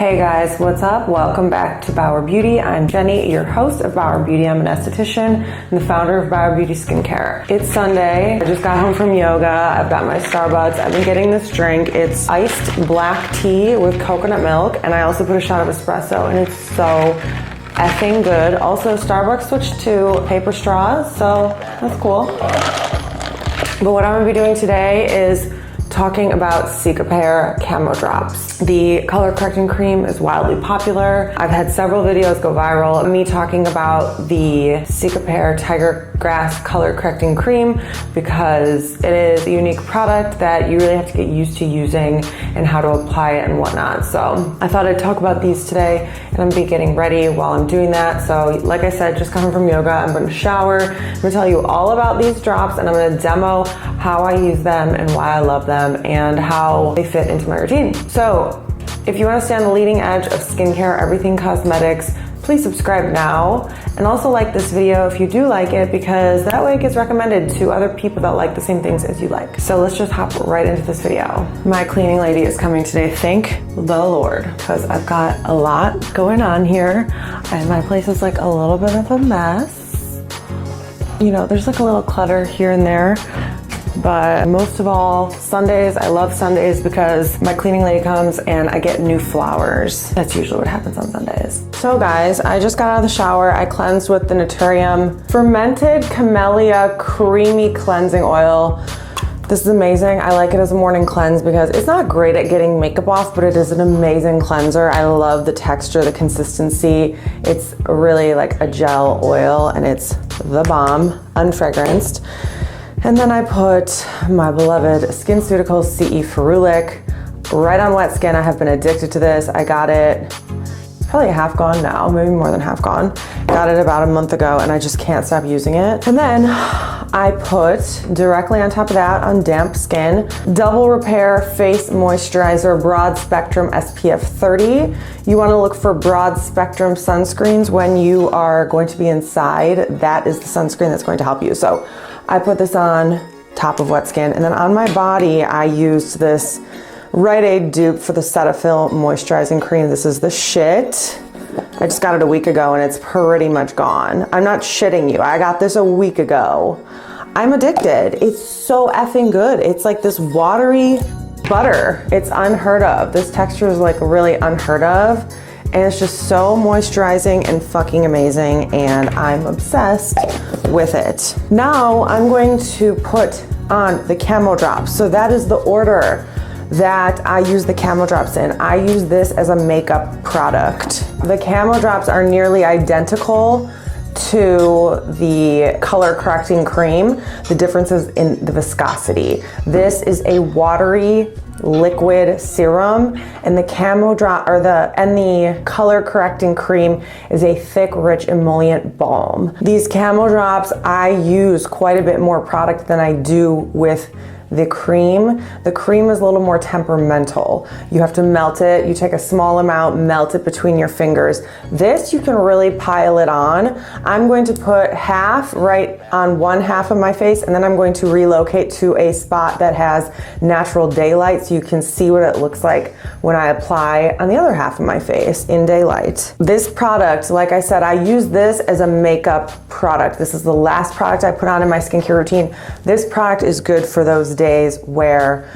Hey guys, what's up? Welcome back to Bauer Beauty. I'm Jenny, your host of Bauer Beauty. I'm an esthetician and the founder of Bauer Beauty Skincare. It's Sunday. I just got home from yoga. I've got my Starbucks. I've been getting this drink. It's iced black tea with coconut milk, and I also put a shot of espresso, and it's so effing good. Also, Starbucks switched to paper straws, so that's cool. But what I'm gonna be doing today is talking about Cicapair Camo Drops. The color correcting cream is wildly popular. I've had several videos go viral of me talking about the Cicapair Tiger Grass color correcting cream because it is a unique product that you really have to get used to using and how to apply it and whatnot. So I thought I'd talk about these today, and I'm gonna be getting ready while I'm doing that. So like I said, just coming from yoga, I'm gonna shower. I'm gonna tell you all about these drops, and I'm gonna demo how I use them and why I love them and how they fit into my routine. So if you want to stay on the leading edge of skincare, everything cosmetics, please subscribe now, and also like this video if you do like it, because that way it gets recommended to other people that like the same things as you like. So let's just hop right into this video. My cleaning lady is coming today, thank the Lord, because I've got a lot going on here and my place is like a little bit of a mess. You know, there's like a little clutter here and there. But most of all, Sundays, I love Sundays because my cleaning lady comes and I get new flowers. That's usually what happens on Sundays. So guys, I just got out of the shower. I cleansed with the Naturium Fermented Camellia Creamy Cleansing Oil. This is amazing. I like it as a morning cleanse because it's not great at getting makeup off, but it is an amazing cleanser. I love the texture, the consistency. It's really like a gel oil and it's the bomb, unfragranced. And then I put my beloved SkinCeuticals CE Ferulic right on wet skin. I have been addicted to this. I got it, it's probably half gone now, maybe more than half gone. Got it about a month ago and I just can't stop using it. And then I put directly on top of that on damp skin, Double Repair Face Moisturizer Broad Spectrum SPF 30. You wanna look for broad spectrum sunscreens when you are going to be inside. That is the sunscreen that's going to help you. So I put this on top of wet skin, and then on my body, I used this Rite Aid dupe for the Cetaphil moisturizing cream. This is the shit. I just got it a week ago and it's pretty much gone. I'm not shitting you. I got this a week ago. I'm addicted. It's so effing good. It's like this watery butter. It's unheard of. This texture is like really unheard of. And it's just so moisturizing and fucking amazing, and I'm obsessed with it. Now I'm going to put on the Camo Drops. So that is the order that I use the Camo Drops in. I use this as a makeup product. The Camo Drops are nearly identical to the color correcting cream. The difference is in the viscosity. This is a watery liquid serum, and the Camo Drop and the color correcting cream is a thick, rich emollient balm. These Camo Drops, I use quite a bit more product than I do with the cream. The cream is a little more temperamental. You have to melt it. You take a small amount, melt it between your fingers. This, you can really pile it on. I'm going to put half right on one half of my face, and then I'm going to relocate to a spot that has natural daylight so you can see what it looks like when I apply on the other half of my face in daylight. This product, like I said, I use this as a makeup product. This is the last product I put on in my skincare routine. This product is good for those days where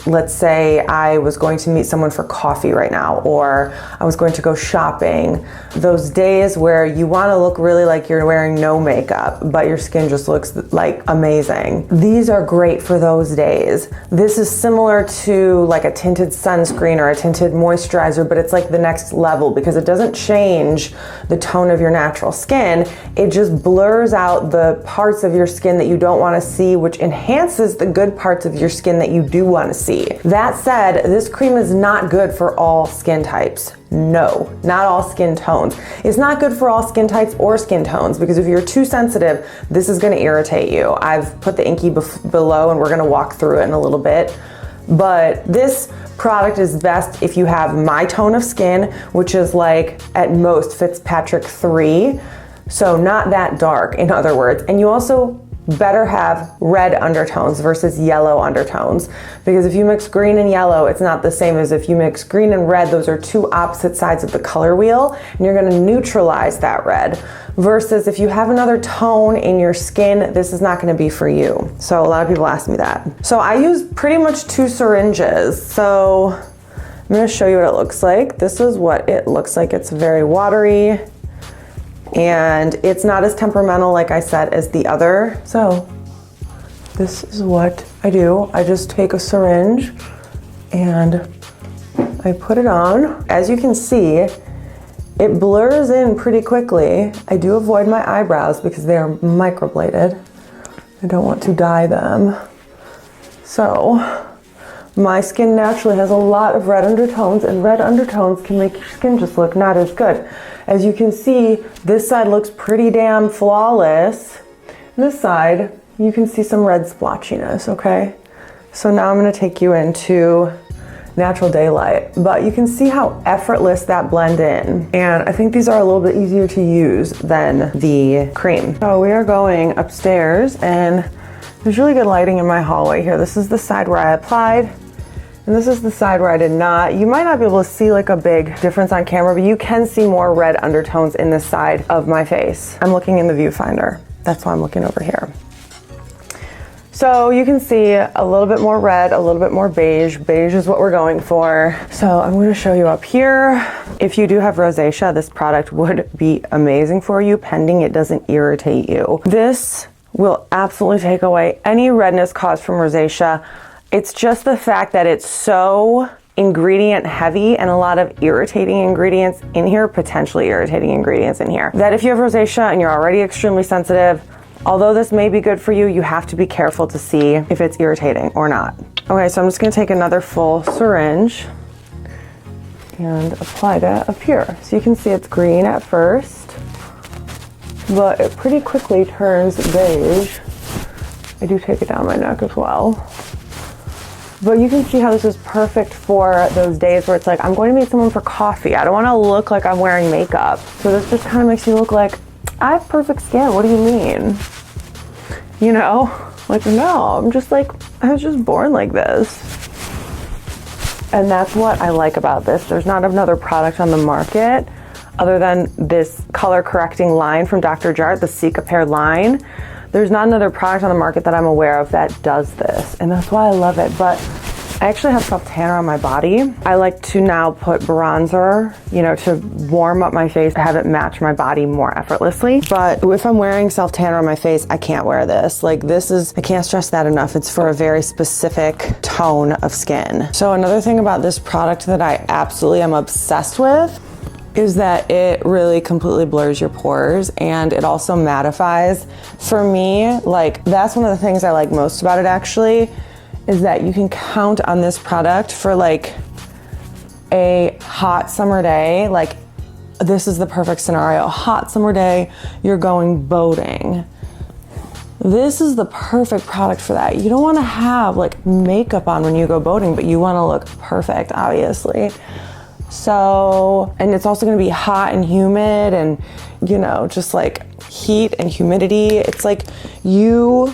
let's say I was going to meet someone for coffee right now, or I was going to go shopping. Those days where you want to look really like you're wearing no makeup, but your skin just looks like amazing. These are great for those days. This is similar to like a tinted sunscreen or a tinted moisturizer, but it's like the next level because it doesn't change the tone of your natural skin. It just blurs out the parts of your skin that you don't want to see, which enhances the good parts of your skin that you do want to see. That said, this cream is not good for all skin types. No, not all skin tones. It's not good for all skin types or skin tones because if you're too sensitive, this is going to irritate you. I've put the Inky below and we're going to walk through it in a little bit. But this product is best if you have my tone of skin, which is like at most Fitzpatrick 3. So not that dark, in other words. And you also better have red undertones versus yellow undertones. Because if you mix green and yellow, it's not the same as if you mix green and red. Those are two opposite sides of the color wheel, and you're gonna neutralize that red. Versus if you have another tone in your skin, this is not gonna be for you. So a lot of people ask me that. So I use pretty much 2 syringes. So I'm gonna show you what it looks like. This is what it looks like. It's very watery, and it's not as temperamental, like I said, as the other. So this is what I do. I just take a syringe and I put it on. As you can see, it blurs in pretty quickly. I do avoid my eyebrows because they are microbladed. I don't want to dye them. So my skin naturally has a lot of red undertones, and red undertones can make your skin just look not as good. As you can see, this side looks pretty damn flawless. This side, you can see some red splotchiness, okay? So now I'm gonna take you into natural daylight, but you can see how effortless that blend in. And I think these are a little bit easier to use than the cream. So we are going upstairs, and there's really good lighting in my hallway here. This is the side where I applied, and this is the side where I did not. You might not be able to see like a big difference on camera, but you can see more red undertones in this side of my face. I'm looking in the viewfinder. That's why I'm looking over here. So you can see a little bit more red, a little bit more beige. Beige is what we're going for. So I'm going to show you up here. If you do have rosacea, this product would be amazing for you, pending it doesn't irritate you. This will absolutely take away any redness caused from rosacea. It's just the fact that it's so ingredient heavy and a lot of irritating ingredients in here, potentially irritating ingredients in here, that if you have rosacea and you're already extremely sensitive, although this may be good for you, you have to be careful to see if it's irritating or not. Okay, so I'm just gonna take another full syringe and apply that up here. So you can see it's green at first, but it pretty quickly turns beige. I do take it down my neck as well. But you can see how this is perfect for those days where it's like, I'm going to meet someone for coffee. I don't want to look like I'm wearing makeup. So this just kind of makes you look like, I have perfect skin. What do you mean? You know, like, no, I'm just like, I was just born like this. And that's what I like about this. There's not another product on the market other than this color correcting line from Dr. Jart, the Cicapair line. There's not another product on the market that I'm aware of that does this, and that's why I love it. But I actually have self-tanner on my body. I like to now put bronzer, you know, to warm up my face, have it match my body more effortlessly. But if I'm wearing self-tanner on my face, I can't wear this. Like, this is, I can't stress that enough. It's for a very specific tone of skin. So another thing about this product that I absolutely am obsessed with is that it really completely blurs your pores, and it also mattifies. For me, like, that's one of the things I like most about it actually, is that you can count on this product for like a hot summer day. Like, this is the perfect scenario. Hot summer day, you're going boating. This is the perfect product for that. You don't wanna have like makeup on when you go boating, but you wanna look perfect, obviously. So, and it's also gonna be hot and humid, and you know, just like heat and humidity. It's like you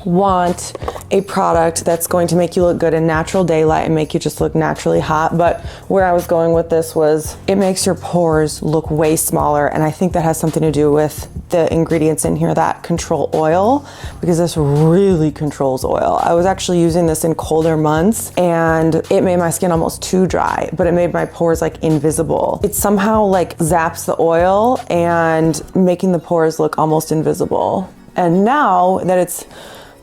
want a product that's going to make you look good in natural daylight and make you just look naturally hot. But where I was going with this was, it makes your pores look way smaller, and I think that has something to do with the ingredients in here that control oil, because this really controls oil. I was actually using this in colder months, and it made my skin almost too dry, but it made my pores like invisible. It somehow like zaps the oil and making the pores look almost invisible. And now that it's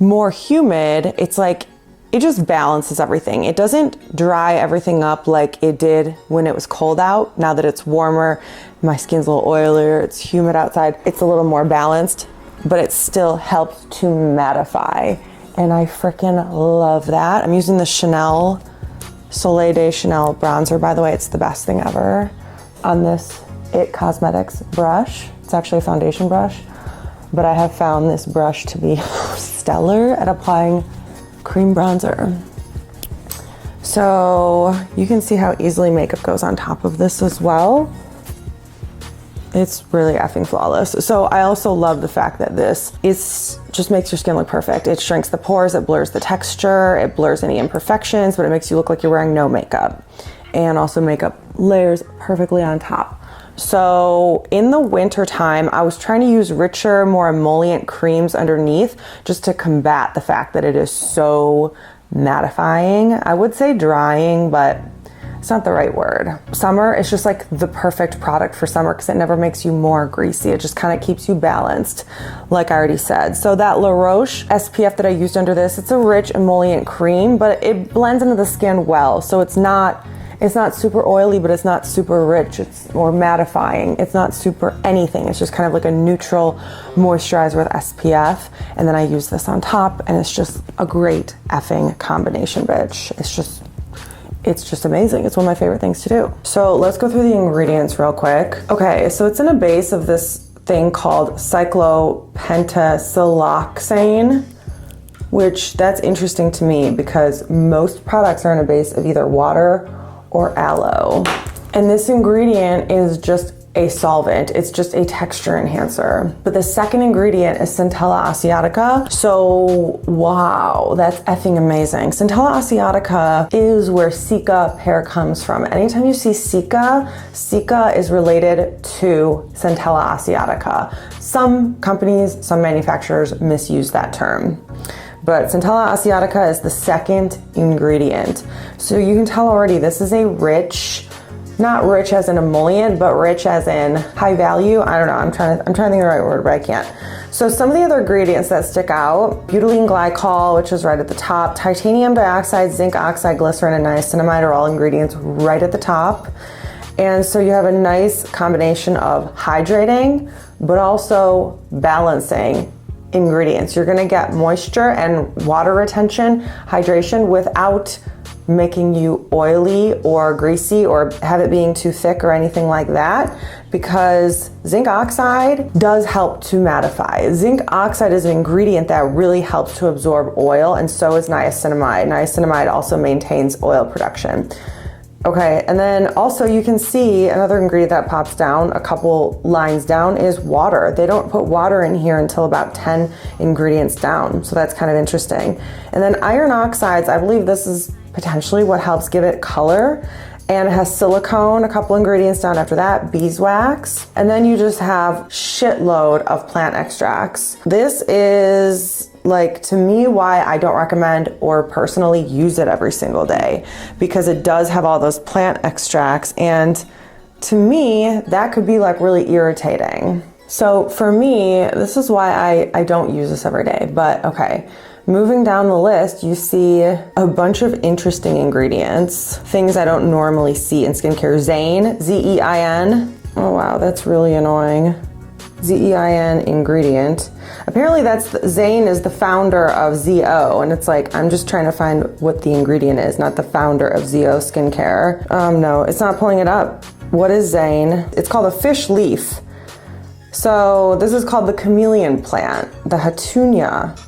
more humid, it's like, it just balances everything. It doesn't dry everything up like it did when it was cold out. Now that it's warmer, my skin's a little oilier, it's humid outside, it's a little more balanced, but it still helps to mattify. And I freaking love that. I'm using the Soleil de Chanel bronzer, by the way. It's the best thing ever, on this IT Cosmetics brush. It's actually a foundation brush, but I have found this brush to be stellar at applying cream bronzer. So you can see how easily makeup goes on top of this as well. It's really effing flawless. So I also love the fact that this just makes your skin look perfect. It shrinks the pores, it blurs the texture, it blurs any imperfections, but it makes you look like you're wearing no makeup. And also makeup layers perfectly on top. So in the winter time, I was trying to use richer, more emollient creams underneath just to combat the fact that it is so mattifying. I would say drying, but it's not the right word. Summer is just like the perfect product for summer because it never makes you more greasy. It just kind of keeps you balanced, like I already said. So that La Roche SPF that I used under this, it's a rich emollient cream, but it blends into the skin well. So it's not super oily, but it's not super rich. It's more mattifying. It's not super anything. It's just kind of like a neutral moisturizer with SPF. And then I use this on top, and it's just a great effing combination, bitch. It's just amazing. It's one of my favorite things to do. So let's go through the ingredients real quick. Okay, so it's in a base of this thing called cyclopentasiloxane, which that's interesting to me because most products are in a base of either water or aloe. And this ingredient is just a solvent. It's just a texture enhancer. But the second ingredient is Centella asiatica. So wow, that's effing amazing. Centella asiatica is where Cicapair comes from. Anytime you see Cica is related to Centella asiatica. Some companies, some manufacturers misuse that term. But Centella asiatica is the second ingredient. So you can tell already this is a rich, not rich as an emollient, but rich as in high value. I don't know, I'm trying to think of the right word, but I can't. So some of the other ingredients that stick out, butylene glycol, which is right at the top, titanium dioxide, zinc oxide, glycerin, and niacinamide are all ingredients right at the top. And so you have a nice combination of hydrating, but also balancing ingredients. You're gonna get moisture and water retention, hydration without making you oily or greasy or have it being too thick or anything like that, because zinc oxide does help to mattify. Zinc oxide is an ingredient that really helps to absorb oil, and so is niacinamide. Niacinamide also maintains oil production. Okay, and then also you can see another ingredient that pops down a couple lines down is water. They don't put water in here until about 10 ingredients down, so that's kind of interesting. And then iron oxides, I believe this is potentially what helps give it color. And it has silicone, a couple ingredients down after that, beeswax. And then you just have shitload of plant extracts. This is like, to me, why I don't recommend or personally use it every single day, because it does have all those plant extracts. And to me, that could be like really irritating. So for me, this is why I don't use this every day, but okay. Moving down the list, you see a bunch of interesting ingredients, things I don't normally see in skincare. Zein, Z-E-I-N. Oh wow, that's really annoying. Z-E-I-N ingredient. Apparently Zein is the founder of ZO, and it's like, I'm just trying to find what the ingredient is, not the founder of ZO Skincare. No, it's not pulling it up. What is Zein? It's called a fish leaf. So this is called the chameleon plant, the Hatunia.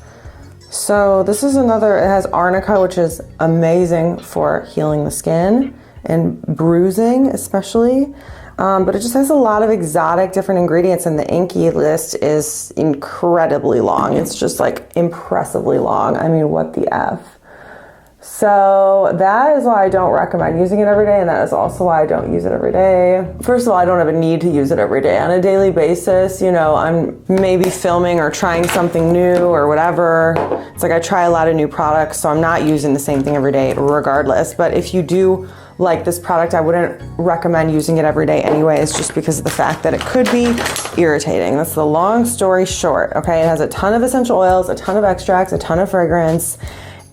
So this is another, it has arnica, which is amazing for healing the skin and bruising especially. But it just has a lot of exotic different ingredients, and the Inky list is incredibly long. It's just like impressively long. I mean, what the F? So that is why I don't recommend using it every day, and that is also why I don't use it every day. First of all, I don't have a need to use it every day. On a daily basis, you know, I'm maybe filming or trying something new or whatever. It's like I try a lot of new products, so I'm not using the same thing every day regardless. But if you do like this product, I wouldn't recommend using it every day anyways, just because of the fact that it could be irritating. That's the long story short, okay? It has a ton of essential oils, a ton of extracts, a ton of fragrance,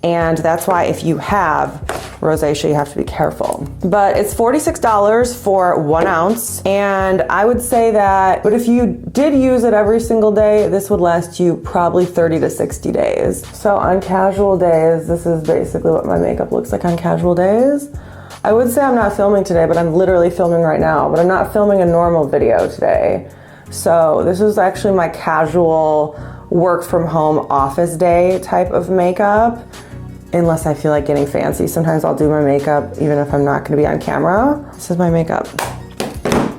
and that's why if you have rosacea, you have to be careful. But it's $46 for 1 ounce, and I would say that, but if you did use it every single day, this would last you probably 30 to 60 days. So on casual days, this is basically what my makeup looks like on casual days. I would say I'm not filming today, but I'm literally filming right now, but I'm not filming a normal video today. So this is actually my casual work from home office day type of makeup, unless I feel like getting fancy. Sometimes I'll do my makeup even if I'm not gonna be on camera. This is my makeup.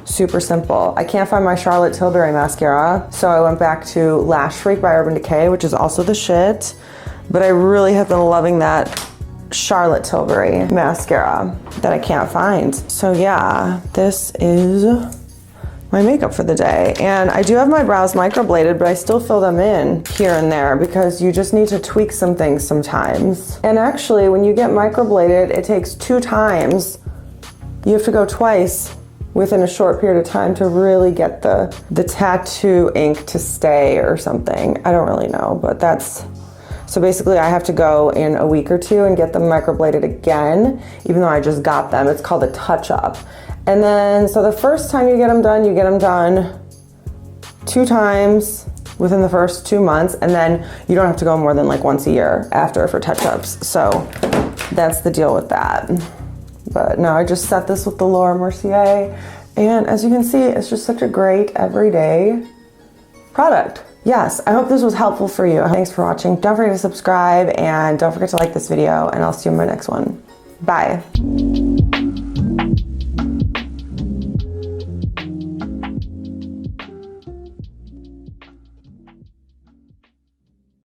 super simple. I can't find my Charlotte Tilbury mascara, so I went back to Lash Freak by Urban Decay, which is also the shit, but I really have been loving that Charlotte Tilbury mascara that I can't find. So yeah, this is my makeup for the day. And I do have my brows microbladed, but I still fill them in here and there because you just need to tweak some things sometimes. And actually, when you get microbladed, it takes 2 times. You have to go twice within a short period of time to really get the tattoo ink to stay or something. I don't really know, but that's, so basically I have to go in a week or 2 and get them microbladed again, even though I just got them. It's called a touch-up. And then, so the first time you get them done 2 times within the first 2 months, and then you don't have to go more than like once a year after for touch-ups. So that's the deal with that. But no, I just set this with the Laura Mercier, and as you can see, it's just such a great everyday product. Yes, I hope this was helpful for you. Thanks for watching. Don't forget to subscribe, and don't forget to like this video, and I'll see you in my next one. Bye.